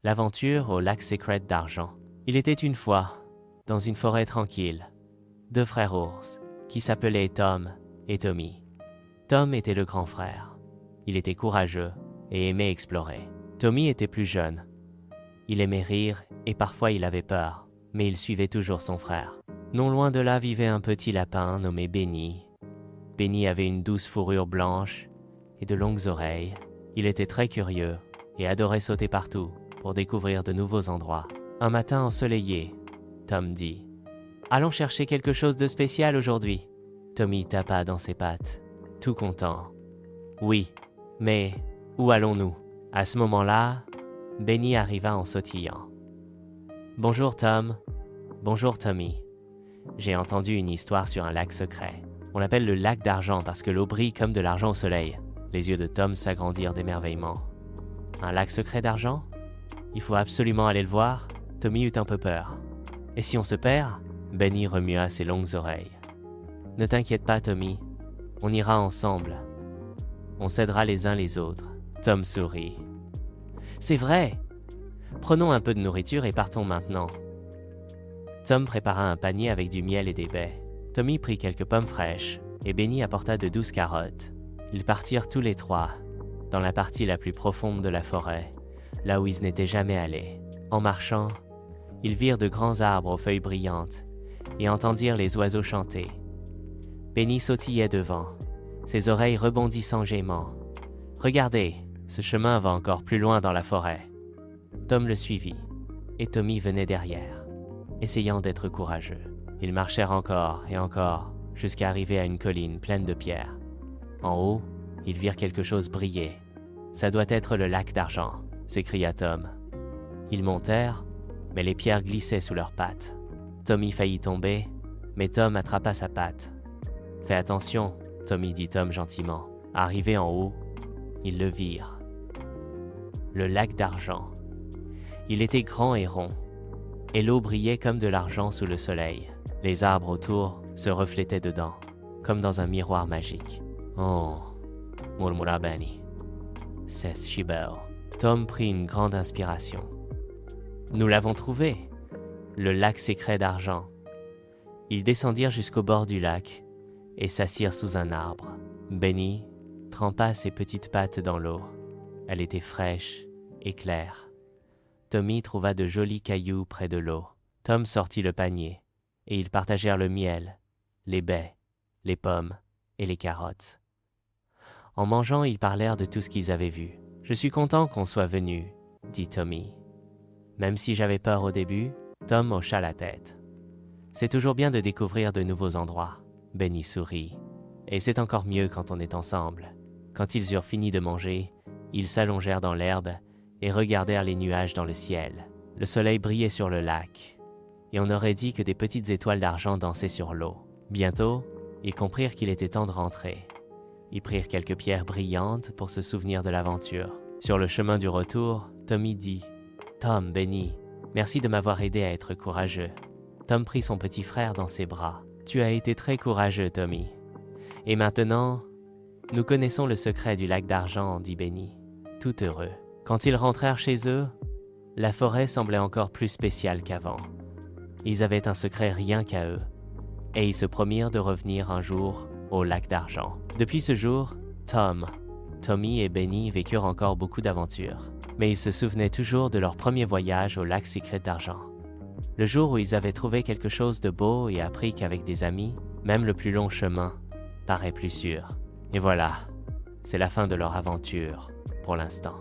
L'aventure au lac Secret d'Argent. Il était une fois, dans une forêt tranquille, deux frères ours qui s'appelaient Tom et Tommy. Tom était le grand frère. Il était courageux et aimait explorer. Tommy était plus jeune. Il aimait rire et parfois il avait peur, mais il suivait toujours son frère. Non loin de là vivait un petit lapin nommé Benny. Benny avait une douce fourrure blanche et de longues oreilles. Il était très curieux et adorait sauter partout pour découvrir de nouveaux endroits. Un matin ensoleillé, Tom dit « Allons chercher quelque chose de spécial aujourd'hui ». Tommy tapa dans ses pattes, tout content. « Oui, mais où allons-nous » À ce moment-là, Benny arriva en sautillant. « Bonjour Tom, bonjour Tommy. J'ai entendu une histoire sur un lac secret. On l'appelle le lac d'argent parce que l'eau brille comme de l'argent au soleil. » Les yeux de Tom s'agrandirent d'émerveillement. « Un lac secret d'argent ? Il faut absolument aller le voir ?» Tommy eut un peu peur. « Et si on se perd ?» Benny remua ses longues oreilles. « Ne t'inquiète pas, Tommy. On ira ensemble. On s'aidera les uns les autres. » Tom sourit. « C'est vrai! Prenons un peu de nourriture et partons maintenant. » Tom prépara un panier avec du miel et des baies. Tommy prit quelques pommes fraîches et Benny apporta de douces carottes. Ils partirent tous les trois, dans la partie la plus profonde de la forêt, là où ils n'étaient jamais allés. En marchant, ils virent de grands arbres aux feuilles brillantes et entendirent les oiseaux chanter. Benny sautillait devant, ses oreilles rebondissant gaiement. « Regardez, ce chemin va encore plus loin dans la forêt. » Tom le suivit, et Tommy venait derrière, essayant d'être courageux. Ils marchèrent encore et encore, jusqu'à arriver à une colline pleine de pierres. En haut, ils virent quelque chose briller. « Ça doit être le lac d'argent » s'écria Tom. Ils montèrent, mais les pierres glissaient sous leurs pattes. Tommy faillit tomber, mais Tom attrapa sa patte. « Fais attention » Tommy dit Tom gentiment. Arrivés en haut, ils le virent. Le lac d'argent. Il était grand et rond, et l'eau brillait comme de l'argent sous le soleil. Les arbres autour se reflétaient dedans, comme dans un miroir magique. « Oh » murmura Benny. « C'est si beau. » Tom prit une grande inspiration. « Nous l'avons trouvé, le lac secret d'argent. » Ils descendirent jusqu'au bord du lac et s'assirent sous un arbre. Benny trempa ses petites pattes dans l'eau. Elle était fraîche et claire. Tommy trouva de jolis cailloux près de l'eau. Tom sortit le panier et ils partagèrent le miel, les baies, les pommes et les carottes. En mangeant, ils parlèrent de tout ce qu'ils avaient vu. « Je suis content qu'on soit venu, » dit Tommy. Même si j'avais peur au début, Tom hocha la tête. « C'est toujours bien de découvrir de nouveaux endroits. » Benny sourit. « Et c'est encore mieux quand on est ensemble. » Quand ils eurent fini de manger, ils s'allongèrent dans l'herbe et regardèrent les nuages dans le ciel. Le soleil brillait sur le lac, et on aurait dit que des petites étoiles d'argent dansaient sur l'eau. Bientôt, ils comprirent qu'il était temps de rentrer. Ils prirent quelques pierres brillantes pour se souvenir de l'aventure. Sur le chemin du retour, Tommy dit « Tom, Benny, merci de m'avoir aidé à être courageux. » Tom prit son petit frère dans ses bras. « Tu as été très courageux, Tommy. Et maintenant, nous connaissons le secret du lac d'argent, » dit Benny, tout heureux. Quand ils rentrèrent chez eux, la forêt semblait encore plus spéciale qu'avant. Ils avaient un secret rien qu'à eux, et ils se promirent de revenir un jour au lac d'argent. Depuis ce jour, Tom, Tommy et Benny vécurent encore beaucoup d'aventures, mais ils se souvenaient toujours de leur premier voyage au lac secret d'argent. Le jour où ils avaient trouvé quelque chose de beau et appris qu'avec des amis, même le plus long chemin paraît plus sûr. Et voilà, c'est la fin de leur aventure pour l'instant.